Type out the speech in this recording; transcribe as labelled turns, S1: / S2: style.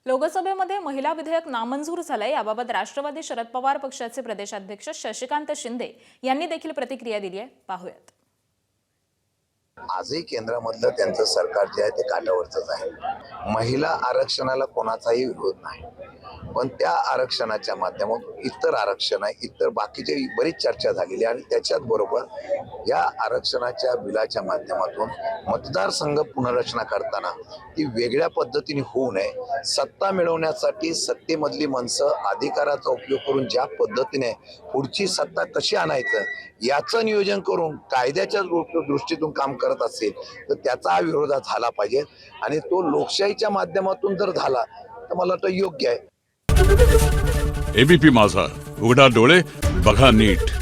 S1: लोकसभेमध्ये महिला विधेयक नामंजूर झालंय। याबाबत राष्ट्रवादी शरद पवार पक्षाचे प्रदेशाध्यक्ष शशिकांत शिंदे यांनी देखील प्रतिक्रिया दिली आहे। पाहूयात।
S2: आजही केंद्रामधलं त्यांचं सरकार जे आहे ते काटावरचंच आहे। महिला आरक्षणाला कोणाचाही विरोध नाही, पण त्या आरक्षणाच्या माध्यमातून इतर आरक्षण आहे, इतर बाकीचे बरीच चर्चा झालेली आहे आणि त्याच्याच बरोबर या आरक्षणाच्या बिलाच्या माध्यमातून मतदारसंघ पुनर्रचना करताना ती वेगळ्या पद्धतीने होऊ नये। सत्ता मिळवण्यासाठी सत्तेमधली माणसं अधिकाराचा उपयोग करून ज्या पद्धतीने पुढची सत्ता कशी आणायचं याचं नियोजन करून कायद्याच्या दृष्टीतून काम करत असेल तर त्याचा हा विरोध झाला पाहिजे आणि तो लोकशाहीच्या माध्यमातून जर झाला तर मला वाटतं योग्य आहे।
S3: एबीपी माझा, उघडा डोळे बघा नीट।